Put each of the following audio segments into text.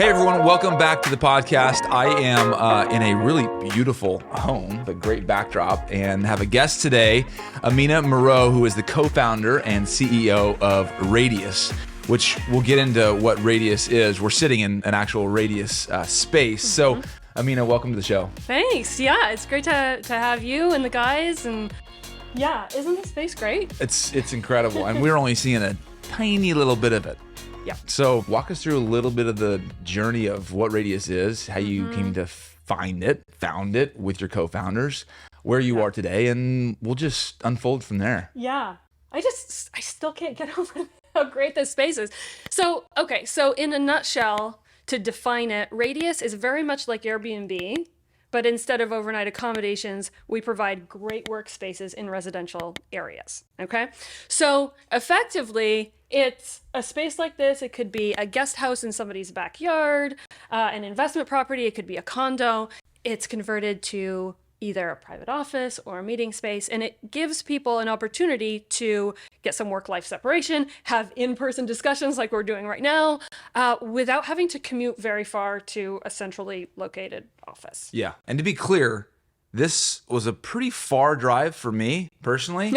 Hey everyone, welcome back to the podcast. I am in a really beautiful home with a great backdrop and have a guest today, Amina Moreau, who is the co-founder and CEO of Radious, which we'll get into what Radious is. We're sitting in an actual Radious space. So Amina, welcome to the show. Thanks. Yeah, it's great to have you and the guys. And yeah, isn't the space great? It's incredible. And we're only seeing a tiny little bit of it. Yeah. So walk us through a little bit of the journey of what Radious is, how you came to found it with your co-founders, where you are today, and we'll just unfold from there. Yeah. I still can't get over how great this space is. So in a nutshell, to define it, Radious is very much like Airbnb, but instead of overnight accommodations, we provide great workspaces in residential areas, okay? So effectively, it's a space like this. It could be a guest house in somebody's backyard, an investment property. It could be a condo. It's converted to either a private office or a meeting space, and it gives people an opportunity to get some work-life separation, have in-person discussions like we're doing right now, without having to commute very far to a centrally located office. Yeah, and to be clear, this was a pretty far drive for me personally,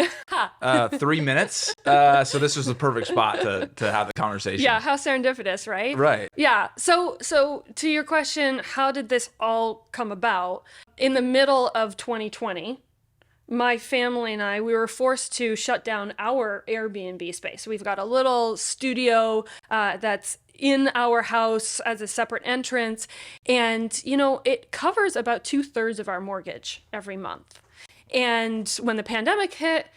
3 minutes. So this was the perfect spot to have the conversation. Yeah, how serendipitous, right? Right. Yeah. So to your question, how did this all come about? In the middle of 2020, my family and I, we were forced to shut down our Airbnb space. We've got a little studio that's in our house as a separate entrance. And, it covers about 2/3 of our mortgage every month. And when the pandemic hit,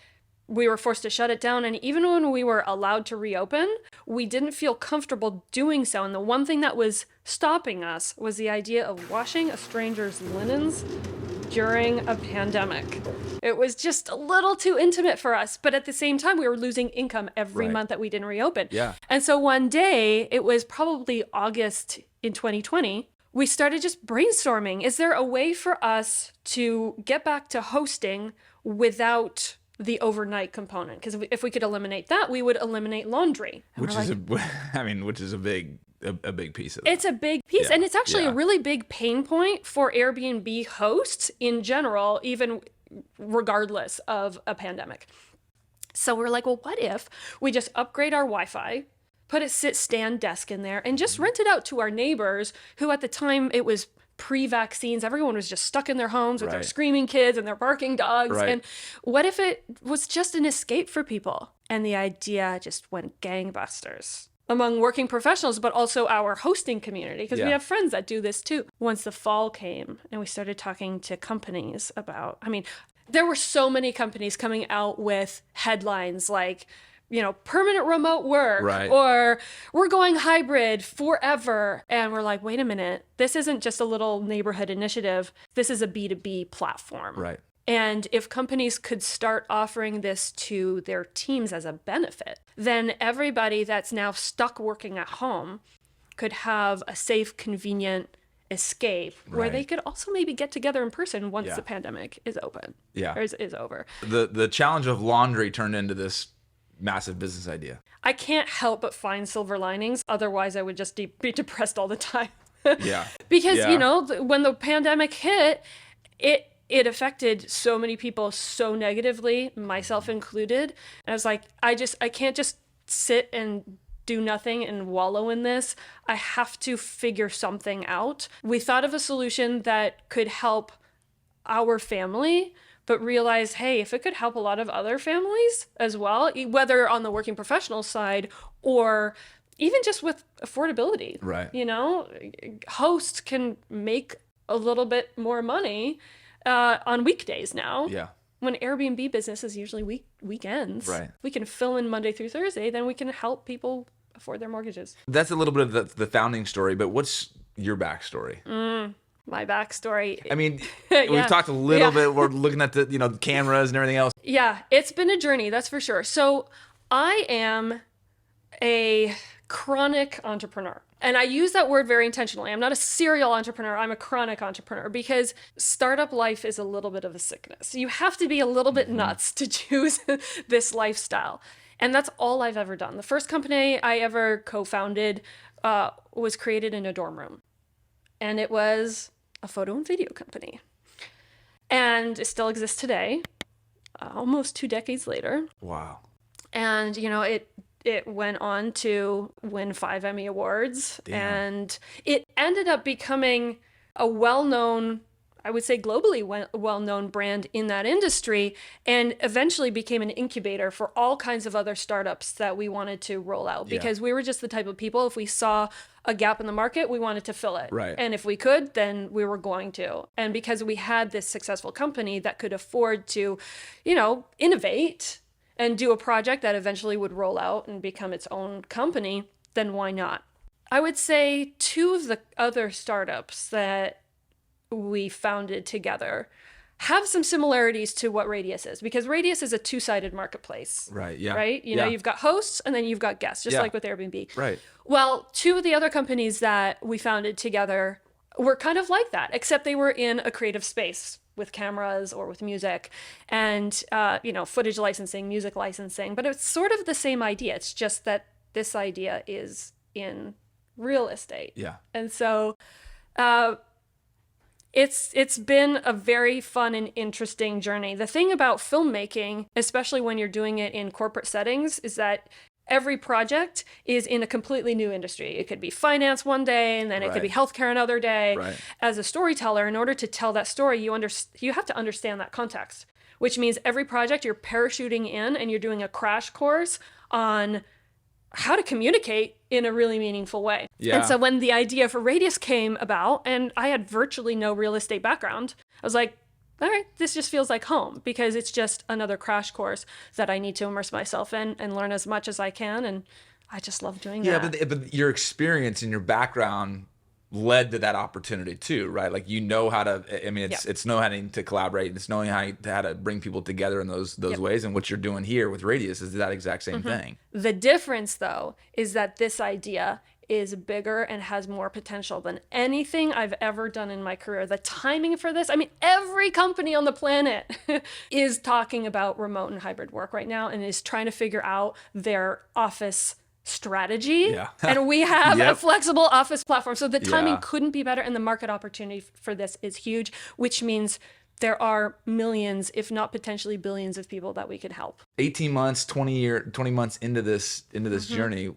we were forced to shut it down. And even when we were allowed to reopen, we didn't feel comfortable doing so. And the one thing that was stopping us was the idea of washing a stranger's linens during a pandemic. It was just a little too intimate for us. But at the same time, we were losing income every month that we didn't reopen. Yeah. And so one day, it was probably August in 2020, we started just brainstorming. Is there a way for us to get back to hosting without the overnight component? Because if we could eliminate that, we would eliminate laundry. Which is a big piece of that. It's a big piece. Yeah. And it's actually a really big pain point for Airbnb hosts in general, even regardless of a pandemic. So we're like, well, what if we just upgrade our Wi-Fi, put a sit-stand desk in there, and just rent it out to our neighbors who at the time it was pre-vaccines. Everyone was just stuck in their homes with their screaming kids and their barking dogs. Right. And what if it was just an escape for people? And the idea just went gangbusters among working professionals, but also our hosting community, because we have friends that do this too. Once the fall came and we started talking to companies about, there were so many companies coming out with headlines like, permanent remote work, or we're going hybrid forever. And we're like, wait a minute, this isn't just a little neighborhood initiative. This is a B2B platform. Right. And if companies could start offering this to their teams as a benefit, then everybody that's now stuck working at home could have a safe, convenient escape where they could also maybe get together in person once the pandemic is open. Yeah. Or is over. The challenge of laundry turned into this massive business idea. I can't help but find silver linings. Otherwise, I would just be depressed all the time. Yeah. Because, when the pandemic hit, it affected so many people so negatively, myself included. And I was like, I can't just sit and do nothing and wallow in this. I have to figure something out. We thought of a solution that could help our family, but realized, hey, if it could help a lot of other families as well, whether on the working professional side or even just with affordability. Right. Hosts can make a little bit more money on weekdays now. Yeah. When Airbnb business is usually weekends. Right. We can fill in Monday through Thursday, then we can help people afford their mortgages. That's a little bit of the founding story, but what's your backstory? My backstory. We've talked a little bit. We're looking at the cameras and everything else. Yeah, it's been a journey, that's for sure. So I am a chronic entrepreneur. And I use that word very intentionally. I'm not a serial entrepreneur. I'm a chronic entrepreneur because startup life is a little bit of a sickness. You have to be a little bit nuts to choose this lifestyle. And that's all I've ever done. The first company I ever co-founded was created in a dorm room. And it was a photo and video company. And it still exists today, almost 2 decades later. Wow. And, it went on to win 5 Emmy Awards. Damn. And it ended up becoming a well-known, I would say globally well-known brand in that industry, and eventually became an incubator for all kinds of other startups that we wanted to roll out, because we were just the type of people, if we saw a gap in the market, we wanted to fill it. Right. And if we could, then we were going to. And because we had this successful company that could afford to, innovate and do a project that eventually would roll out and become its own company, then why not? I would say 2 of the other startups that we founded together have some similarities to what Radious is, because Radious is a 2-sided marketplace. Right. Yeah. Right? You've got hosts and then you've got guests, just like with Airbnb. Right. Well, 2 of the other companies that we founded together were kind of like that, except they were in a creative space with cameras or with music and, footage licensing, music licensing. But it's sort of the same idea. It's just that this idea is in real estate. Yeah. And so it's been a very fun and interesting journey. The thing about filmmaking, especially when you're doing it in corporate settings, is that every project is in a completely new industry. It could be finance one day, and then it could be healthcare another day. Right. As a storyteller, in order to tell that story, you have to understand that context, which means every project you're parachuting in and you're doing a crash course on how to communicate in a really meaningful way. Yeah. And so when the idea for Radius came about, and I had virtually no real estate background, I was like, all right, this just feels like home, because it's just another crash course that I need to immerse myself in and learn as much as I can. And I just love doing that. Yeah, but your experience and your background led to that opportunity too, right? Like, how to, it's knowing how to collaborate, it's knowing how to bring people together in those ways. And what you're doing here with Radius is that exact same thing. The difference, though, is that this idea is bigger and has more potential than anything I've ever done in my career. The timing for this, every company on the planet is talking about remote and hybrid work right now and is trying to figure out their office strategy. Yeah. And we have a flexible office platform. So the timing couldn't be better, and the market opportunity for this is huge, which means there are millions, if not potentially billions, of people that we could help. 18 months, 20 months into this journey,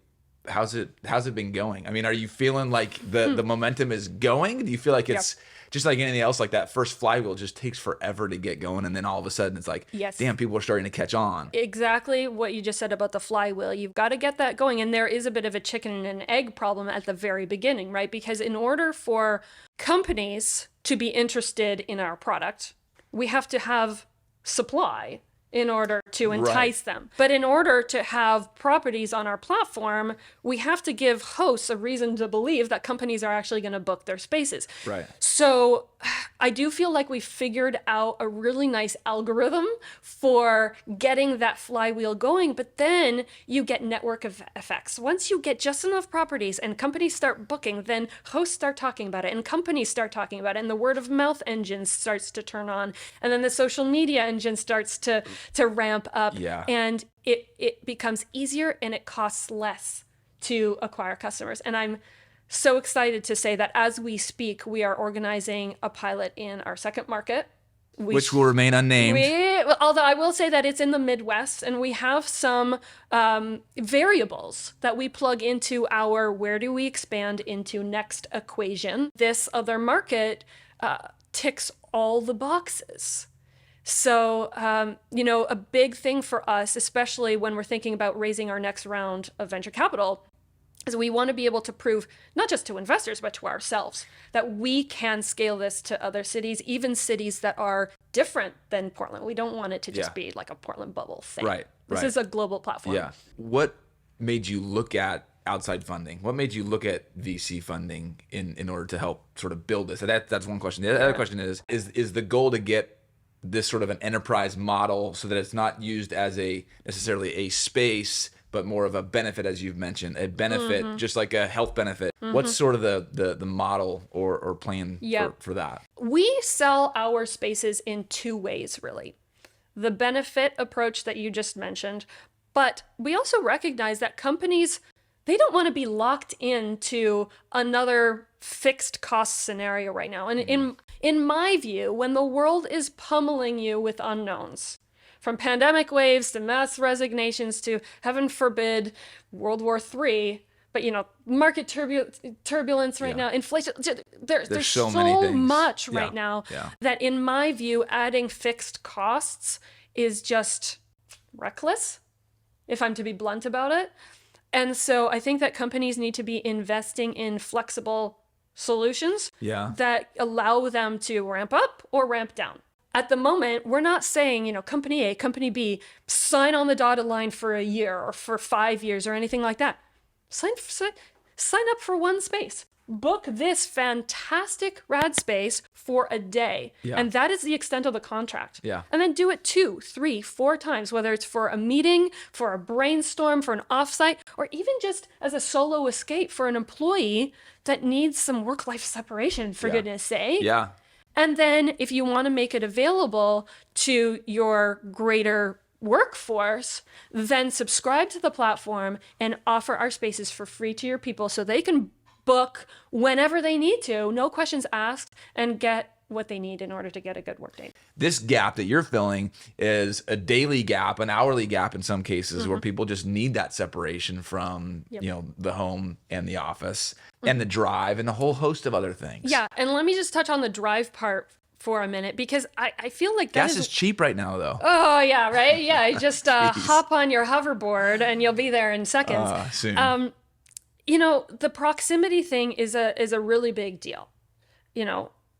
how's it been going? Are you feeling like the momentum is going? Do you feel like it's just like anything else, like that first flywheel just takes forever to get going, and then all of a sudden it's like, damn, people are starting to catch on? Exactly what you just said about the flywheel. You've got to get that going, and there is a bit of a chicken and an egg problem at the very beginning, right? Because in order for companies to be interested in our product, we have to have supply in order to entice them. But in order to have properties on our platform, we have to give hosts a reason to believe that companies are actually going to book their spaces. Right. So I do feel like we figured out a really nice algorithm for getting that flywheel going, but then you get network effects. Once you get just enough properties and companies start booking, then hosts start talking about it and companies start talking about it, and the word of mouth engine starts to turn on, and then the social media engine starts to ramp up, and it becomes easier and it costs less to acquire customers. And I'm so excited to say that as we speak, we are organizing a pilot in our second market, which will remain unnamed. Although I will say that it's in the Midwest, and we have some variables that we plug into our where do we expand into next equation. This other market ticks all the boxes. So, a big thing for us, especially when we're thinking about raising our next round of venture capital, is we want to be able to prove, not just to investors, but to ourselves, that we can scale this to other cities, even cities that are different than Portland. We don't want it to just be like a Portland bubble thing. Right. This is a global platform. Yeah. What made you look at outside funding? What made you look at VC funding in order to help sort of build this? That's one question. The other question is the goal to get this sort of an enterprise model so that it's not used as necessarily a space, but more of a benefit, as you've mentioned, a benefit, just like a health benefit. What's sort of the model or plan for that? We sell our spaces in 2 ways, really. The benefit approach that you just mentioned, but we also recognize that companies, they don't want to be locked into another fixed cost scenario right now. And in my view, when the world is pummeling you with unknowns, from pandemic waves to mass resignations to, heaven forbid, World War III, but market turbulence right now, inflation, there's so much right now that in my view, adding fixed costs is just reckless, if I'm to be blunt about it. And so I think that companies need to be investing in flexible solutions that allow them to ramp up or ramp down. At the moment, we're not saying, company A, company B, sign on the dotted line for a year or for 5 years or anything like that. Sign up for one space. Book this fantastic rad space for a day. Yeah. And that is the extent of the contract. Yeah. And then do it 2, 3, 4 times, whether it's for a meeting, for a brainstorm, for an offsite, or even just as a solo escape for an employee that needs some work-life separation, for goodness sake. Yeah. And then if you want to make it available to your greater workforce, then subscribe to the platform and offer our spaces for free to your people so they can book whenever they need to, no questions asked, and get what they need in order to get a good work day. This gap that you're filling is a daily gap, an hourly gap in some cases, where people just need that separation from the home and the office and the drive and a whole host of other things. Yeah, and let me just touch on the drive part for a minute, because I feel like gas is cheap right now, though. Oh yeah, right. Yeah, just hop on your hoverboard and you'll be there in seconds. Soon. The proximity thing is a really big deal.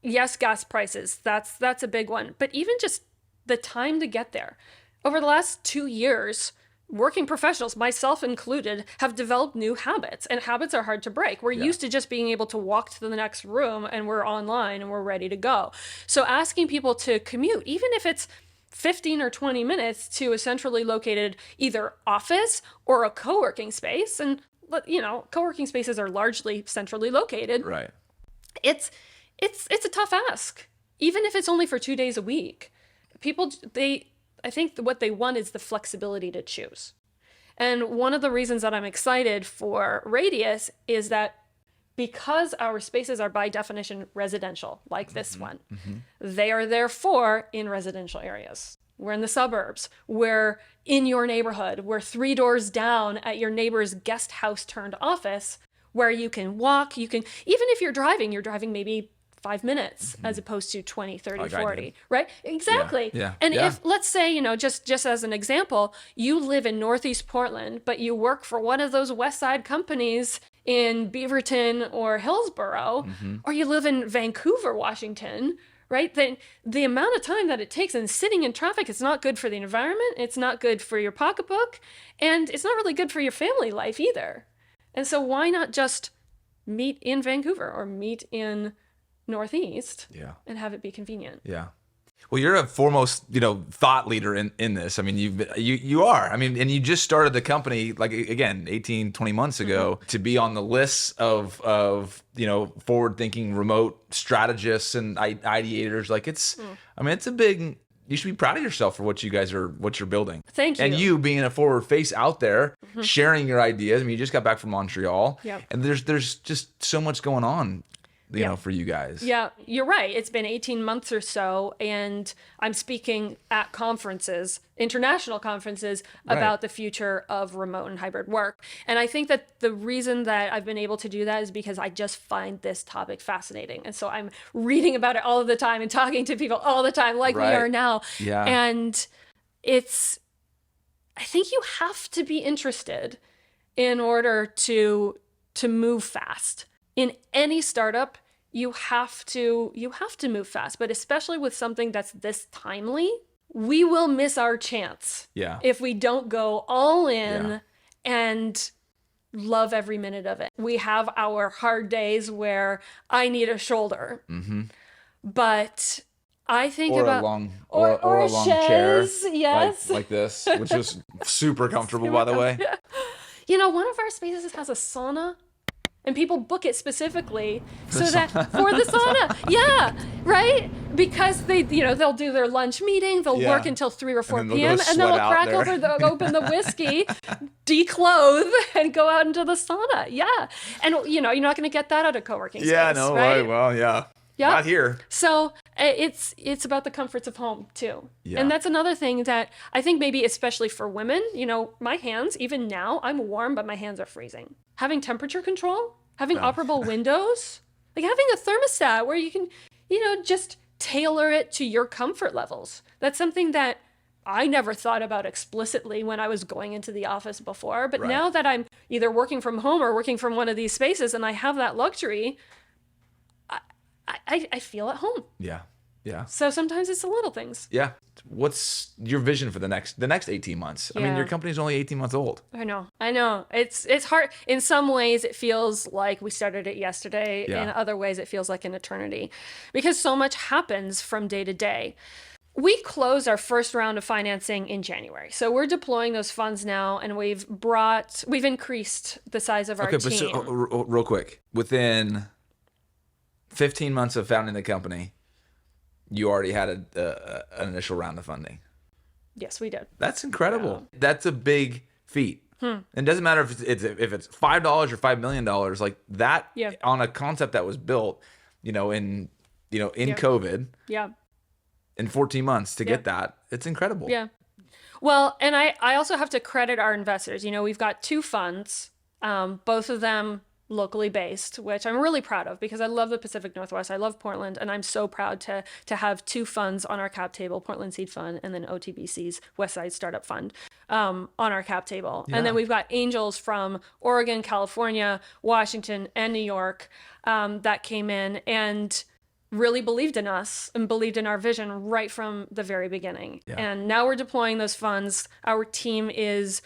Yes, gas prices, that's a big one. But even just the time to get there. Over the last 2 years, working professionals, myself included, have developed new habits, and habits are hard to break. We're used to just being able to walk to the next room and we're online and we're ready to go. So asking people to commute, even if it's 15 or 20 minutes to a centrally located either office or a co-working space, and co-working spaces are largely centrally located. Right. It's a tough ask, even if it's only for 2 days a week. People, I think what they want is the flexibility to choose. And one of the reasons that I'm excited for Radious is that because our spaces are by definition residential, like this one, they are therefore in residential areas. We're in the suburbs. We're in your neighborhood. We're 3 doors down at your neighbor's guest house turned office, where you can walk. You can, even if you're driving maybe 5 minutes as opposed to 20, 30, 40, right? Exactly. Yeah. And if, let's say, just as an example, you live in Northeast Portland, but you work for one of those West Side companies in Beaverton or Hillsborough, or you live in Vancouver, Washington, right? Then the amount of time that it takes and sitting in traffic is not good for the environment. It's not good for your pocketbook, and it's not really good for your family life either. And so why not just meet in Vancouver or meet in Northeast and have it be convenient? Yeah. Well, you're a foremost, thought leader in this. I mean, you are. I mean, and you just started the company, like, again, 18, 20 months ago, to be on the lists of forward-thinking remote strategists and ideators. Like, it's a big, you should be proud of yourself for what you're building. Thank you. And you being a forward face out there, sharing your ideas. I mean, you just got back from Montreal. Yeah. And there's just so much going on, for you guys. Yeah, you're right. It's been 18 months or so, and I'm speaking at conferences, international conferences, about the future of remote and hybrid work. And I think that the reason that I've been able to do that is because I just find this topic fascinating. And so I'm reading about it all of the time and talking to people all the time, like we are now. Yeah. And I think you have to be interested in order to move fast. In any startup, you have to move fast, but especially with something that's this timely, we will miss our chance if we don't go all in and love every minute of it. We have our hard days where I need a shoulder, but I think about a long chair, yes, like this, which is super comfortable, by the way. One of our spaces has a sauna. And people book it specifically for the sauna. Yeah, right? Because they'll do their lunch meeting, they'll work until 3 or 4 p.m. and then they'll open the whiskey, declothe, and go out into the sauna. Yeah. And you're not going to get that at a co-working space. Yeah, no, right? Well, yeah. Yeah. Not here. So it's about the comforts of home too. Yeah. And that's another thing that I think maybe especially for women, my hands, even now, I'm warm, but my hands are freezing. Having temperature control, having operable windows, like having a thermostat where you can, just tailor it to your comfort levels. That's something that I never thought about explicitly when I was going into the office before. But now that I'm either working from home or working from one of these spaces and I have that luxury, I feel at home. Yeah. Yeah. So sometimes it's the little things. Yeah. What's your vision for the next 18 months? I mean, your company's only 18 months old. I know. It's hard. In some ways, it feels like we started it yesterday. Yeah. In other ways, it feels like an eternity because so much happens from day to day. We closed our first round of financing in January. So we're deploying those funds now, and we've increased the size of our team. Okay, but real quick, within 15 months of founding the company, you already had an initial round of funding. Yes, we did. That's incredible. Yeah. That's a big feat. And it doesn't matter if it's $5 or $5 million, like that on a concept that was built, in COVID. Yeah. In 14 months to get that, it's incredible. Yeah. Well, and I also have to credit our investors. We've got 2 funds, both of them locally based, which I'm really proud of because I love the Pacific Northwest. I love Portland, and I'm so proud to have 2 funds on our cap table, Portland Seed Fund and then OTBC's Westside Startup Fund on our cap table. Yeah. And then we've got angels from Oregon, California, Washington, and New York that came in and really believed in us and believed in our vision right from the very beginning. Yeah. And now we're deploying those funds. Our team is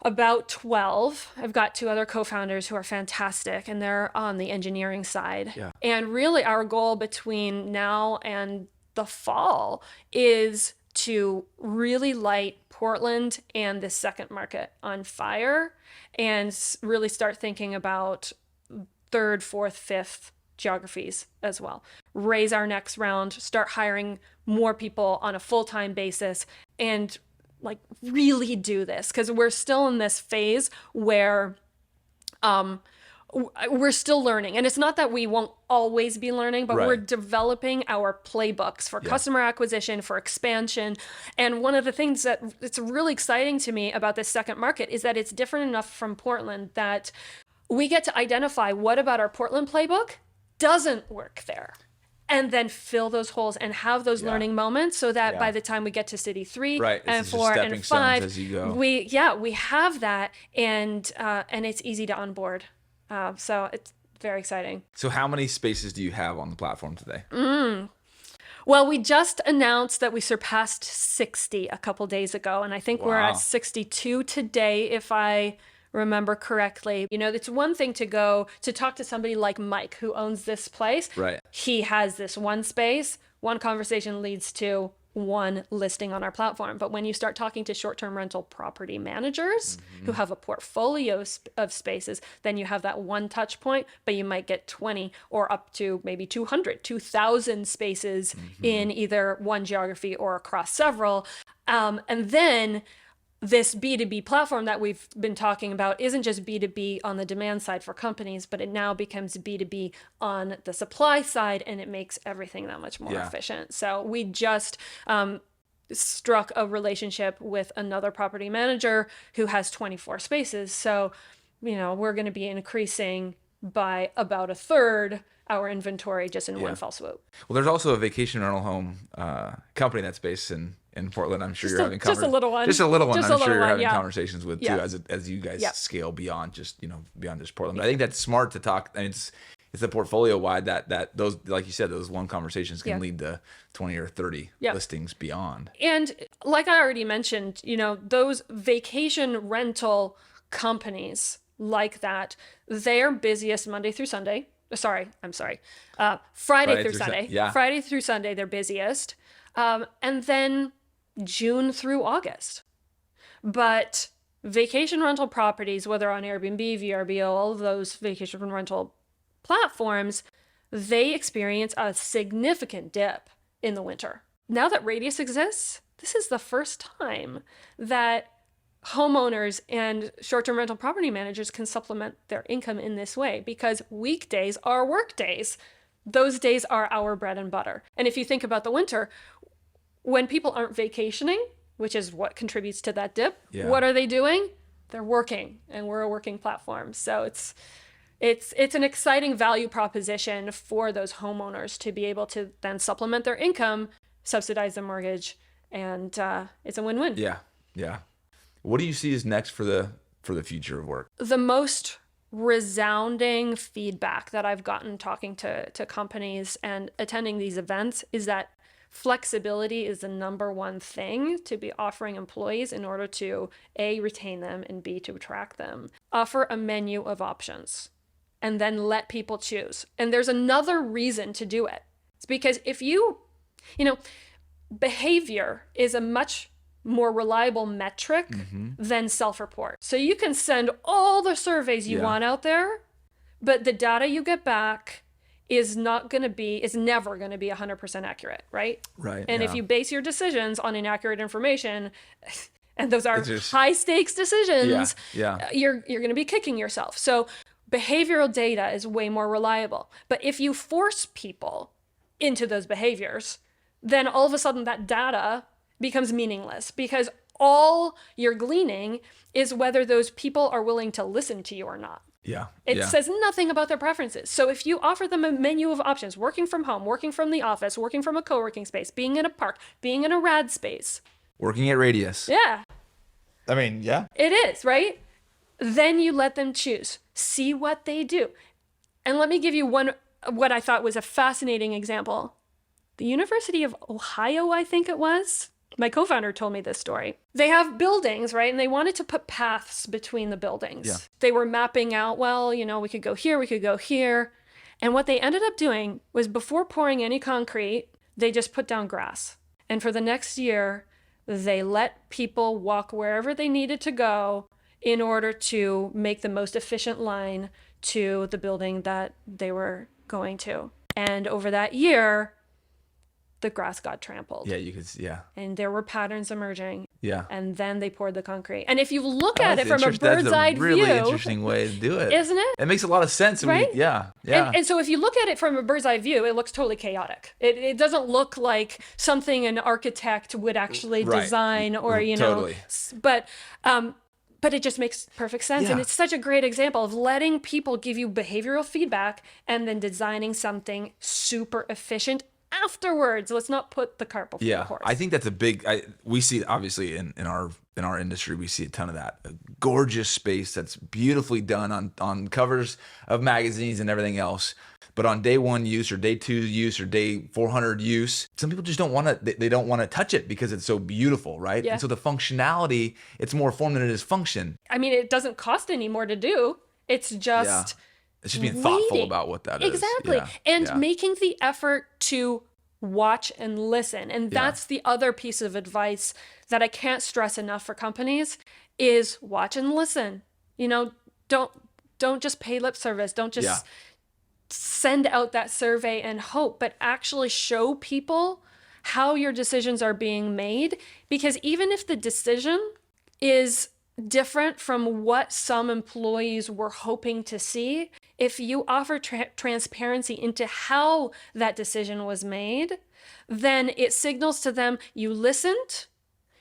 about 12. I've got 2 other co-founders who are fantastic, and they're on the engineering side. Yeah. And really our goal between now and the fall is to really light Portland and the second market on fire and really start thinking about 3rd, 4th, 5th geographies as well. Raise our next round, start hiring more people on a full-time basis, and really do this because we're still in this phase where we're still learning. And it's not that we won't always be learning, but we're developing our playbooks for customer acquisition, for expansion. And one of the things that it's really exciting to me about this second market is that it's different enough from Portland that we get to identify what about our Portland playbook doesn't work there. And then fill those holes and have those learning moments so that by the time we get to city 3 and 4 and 5, as you go. we have that and it's easy to onboard. So it's very exciting. So how many spaces do you have on the platform today? Well, we just announced that we surpassed 60 a couple days ago, and I think we're at 62 today, if I remember correctly. It's one thing to go to talk to somebody like Mike who owns this place. Right. He has this one space, one conversation leads to one listing on our platform. But when you start talking to short-term rental property managers who have a portfolio of spaces, then you have that one touch point, but you might get 20 or up to maybe 200, 2,000 spaces in either one geography or across several. And then this B2B platform that we've been talking about isn't just B2B on the demand side for companies, but it now becomes B2B on the supply side, and it makes everything that much more efficient. So we just struck a relationship with another property manager who has 24 spaces. So, we're going to be increasing by about 1/3 our inventory just in one fell swoop. Well, there's also a vacation rental home company that's based in Portland. I'm sure you're having just a little one. I'm sure you're having conversations with too, as you guys scale beyond just beyond just Portland. But I think that's smart to talk. I mean, it's a portfolio wide that those, like you said, those one conversations can lead to 20 or 30 listings beyond. And like I already mentioned, those vacation rental companies like that, they're busiest Monday through Sunday. Friday through Sunday. Friday through Sunday, they're busiest. And then June through August. But vacation rental properties, whether on Airbnb, VRBO, all of those vacation rental platforms, they experience a significant dip in the winter. Now that Radious exists, this is the first time that homeowners and short-term rental property managers can supplement their income in this way, because weekdays are work days. Those days are our bread and butter. And if you think about the winter, when people aren't vacationing, which is what contributes to that dip, what are they doing? They're working, and we're a working platform. So it's an exciting value proposition for those homeowners to be able to then supplement their income, subsidize their mortgage, and it's a win-win. Yeah, yeah. What do you see as next for the future of work? The most resounding feedback that I've gotten talking to companies and attending these events is that flexibility is the number one thing to be offering employees in order to A, retain them, and B, to attract them. Offer a menu of options and then let people choose. And there's another reason to do it. It's because if behavior is a much more reliable metric than self-report. So you can send all the surveys you want out there, but the data you get back is never going to be 100% accurate, right? Right. And if you base your decisions on inaccurate information, and those are high stakes decisions, you're going to be kicking yourself. So behavioral data is way more reliable. But if you force people into those behaviors, then all of a sudden that data becomes meaningless, because all you're gleaning is whether those people are willing to listen to you or not. It says nothing about their preferences. So if you offer them a menu of options, working from home, working from the office, working from a co-working space, being in a park, being in a rad space. Working at Radious. Yeah. I mean, yeah. It is, right? Then you let them choose. See what they do. And let me give you what I thought was a fascinating example. The University of Ohio, I think it was. My co-founder told me this story. They have buildings, right? And they wanted to put paths between the buildings. Yeah. They were mapping out, we could go here, we could go here. And what they ended up doing was, before pouring any concrete, they just put down grass. And for the next year, they let people walk wherever they needed to go in order to make the most efficient line to the building that they were going to. And over that year, the grass got trampled. Yeah, you could see, And there were patterns emerging. Yeah. And then they poured the concrete. And if you look at it from a bird's-eye view... That's a really interesting way to do it. Isn't it? It makes a lot of sense. Right? Yeah. And so if you look at it from a bird's-eye view, it looks totally chaotic. It doesn't look like something an architect would actually design or, Totally. But it just makes perfect sense. Yeah. And it's such a great example of letting people give you behavioral feedback and then designing something super efficient afterwards. Let's not put the cart before the horse. I think that's a big, we see it obviously in our industry, we see a ton of that. A gorgeous space that's beautifully done on covers of magazines and everything else. But on day 1 use or day 2 use or day 400 use, some people just don't want to, they don't want to touch it because it's so beautiful, right? Yeah. And so the functionality, it's more form than it is function. I mean, it doesn't cost any more to do. It's just... It's just being thoughtful about what that is. Exactly. And making the effort to watch and listen. And that's the other piece of advice that I can't stress enough for companies is watch and listen. Don't just pay lip service. Don't just send out that survey and hope, but actually show people how your decisions are being made. Because even if the decision is different from what some employees were hoping to see, if you offer transparency into how that decision was made, then it signals to them you listened,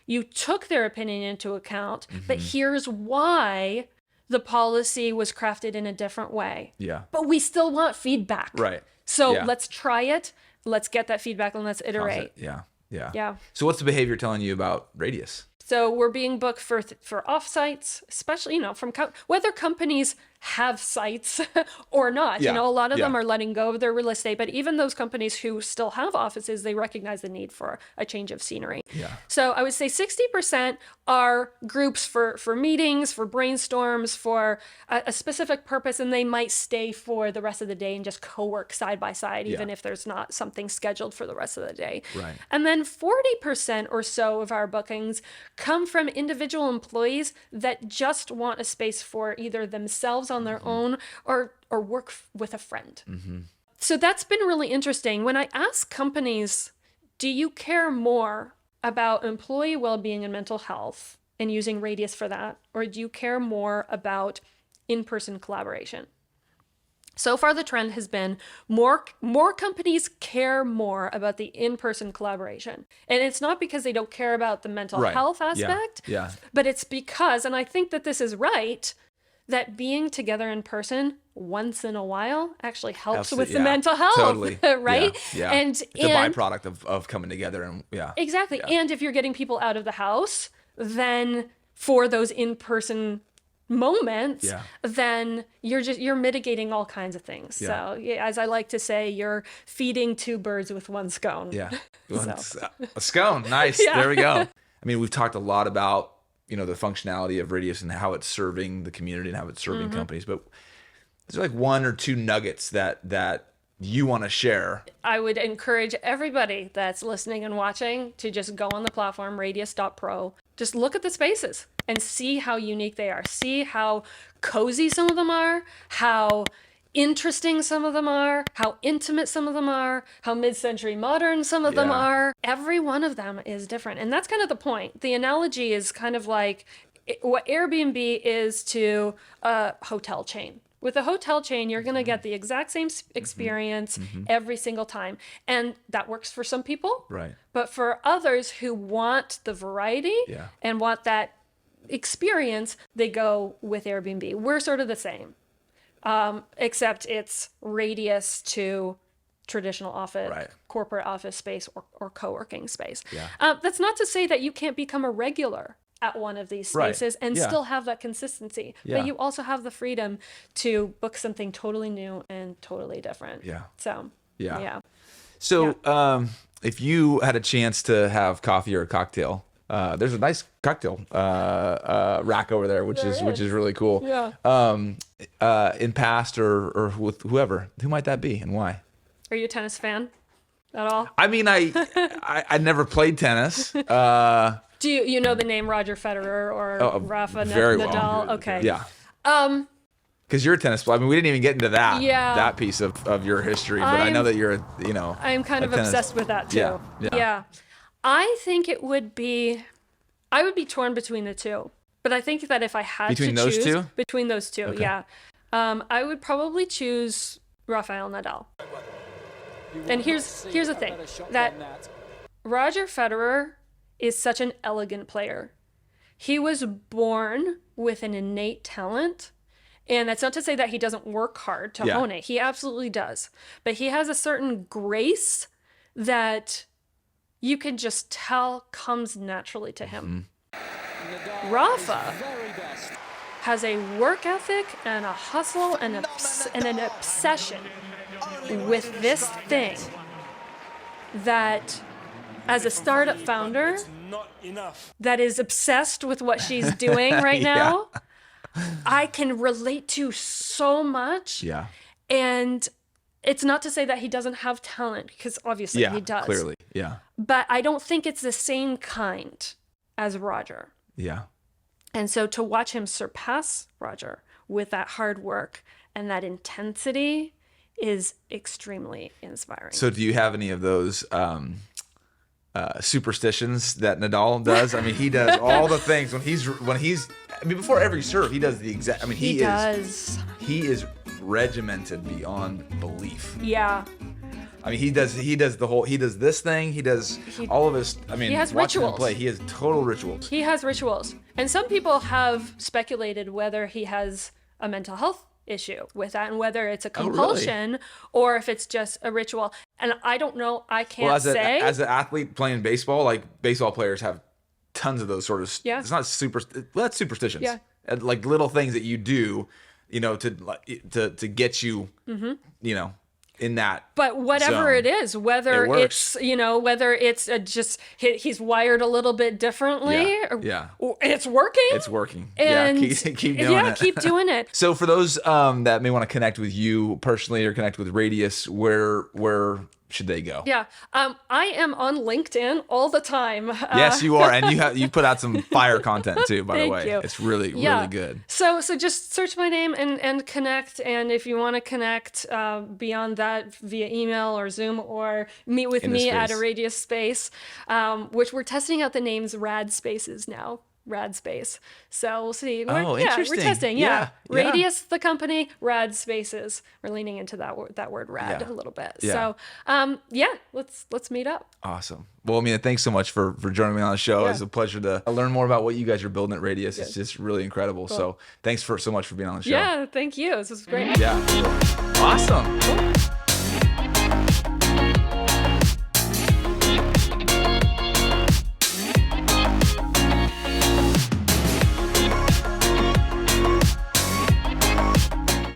you took their opinion into account, but here's why the policy was crafted in a different way. Yeah. But we still want feedback. Right. So let's try it, let's get that feedback, and let's iterate. Yeah. So what's the behavior telling you about Radious? So we're being booked for offsites, especially, from whether companies have sites or not. Yeah. You know, a lot of Yeah. them are letting go of their real estate, but even those companies who still have offices, they recognize the need for a change of scenery. Yeah. So I would say 60% are groups for meetings, for brainstorms, for a specific purpose, and they might stay for the rest of the day and just co-work side by side, even if there's not something scheduled for the rest of the day. Right. And then 40% or so of our bookings come from individual employees that just want a space for either themselves on their own or work with a friend. So that's been really interesting. When I ask companies, do you care more about employee well-being and mental health and using Radious for that, or do you care more about in-person collaboration? So far, the trend has been more companies care more about the in-person collaboration. And it's not because they don't care about the mental health aspect, but it's because, and I think that this is right, that being together in person once in a while actually helps with the mental health, totally. right? Yeah. And it's a byproduct of coming together and exactly. Yeah. And if you're getting people out of the house, then for those in-person moments, then you're mitigating all kinds of things. So as I like to say, you're feeding two birds with one scone. Yeah. A scone. Nice. There we go. I mean, we've talked a lot about, you know, the functionality of Radious and how it's serving the community and how it's serving companies, but there's like one or two nuggets that you want to share. I would encourage everybody that's listening and watching to just go on the platform, radius.pro. Just look at the spaces and see how unique they are. See how cozy some of them are, how interesting some of them are, how intimate some of them are, how mid-century modern some of them are. Every one of them is different. And that's kind of the point. The analogy is kind of like what Airbnb is to a hotel chain. With a hotel chain, you're going to get the exact same experience every single time. And that works for some people. Right. But for others who want the variety and want that experience, they go with Airbnb. We're sort of the same. Except it's Radious to traditional office, corporate office space, or co-working space. That's not to say that you can't become a regular at one of these spaces and still have that consistency. But you also have the freedom to book something totally new and totally different. So, So if you had a chance to have coffee or a cocktail, there's a nice cocktail rack over there, which is really cool. In past or with whoever, who might that be and why? Are you a tennis fan at all? I mean, I never played tennis. Do you know the name Roger Federer or Rafa very Nadal? Well. Okay. Yeah. Because you're a tennis player. I mean, we didn't even get into that piece of your history, but I know that you're I'm kind of obsessed with that too. Yeah. I think I would be torn between the two. But I think that if I had to choose between those two, okay. I would probably choose Rafael Nadal. And here's the thing, that Roger Federer is such an elegant player. He was born with an innate talent, and that's not to say that he doesn't work hard to hone it. He absolutely does. But he has a certain grace that you can just tell comes naturally to him. Rafa has a work ethic and a hustle and an obsession with this thing that, as a startup founder that is obsessed with what she's doing right now, I can relate to so much. Yeah. And it's not to say that he doesn't have talent, because obviously he does. Clearly. Yeah. But I don't think it's the same kind as Roger. Yeah. And so to watch him surpass Roger with that hard work and that intensity is extremely inspiring. So do you have any of those superstitions that Nadal does? I mean, he does all the things when he's I mean, before every serve, he does the exact, I mean, he is regimented beyond belief. Yeah. I mean, he does this thing, he does all of his, I mean, he has watching rituals. him play, he has total rituals. He has rituals. And some people have speculated whether he has a mental health issue with that and whether it's a compulsion or if it's just a ritual. And I don't know, I can't say. As an athlete playing baseball, like baseball players have tons of those sort of, it's not that's superstitions. Yeah. Like little things that you do you know, to get you, you know, in that. But whatever zone. it is, whether It works. it's, you know, whether it's just he's wired a little bit differently, or it's working. It's working. And keep doing it. keep doing it. So for those that may want to connect with you personally or connect with Radious, where should they go? Yeah. I am on LinkedIn all the time. Yes, you are. And you put out some fire content too, by the Thank way. you. It's really, really good. So just search my name and connect. And if you want to connect beyond that via email or Zoom or meet with me at a Radious space, which we're testing out the names Rad Spaces now. Rad Space. So we'll see. Interesting. We're testing. Yeah. Radious, the company, Rad Spaces. We're leaning into that word rad a little bit. Yeah. So let's meet up. Awesome. Well, Amina, thanks so much for joining me on the show. Yeah. It's a pleasure to learn more about what you guys are building at Radious. It's just really incredible. Cool. So thanks so much for being on the show. Yeah, thank you. This was great. Yeah. Awesome. Cool.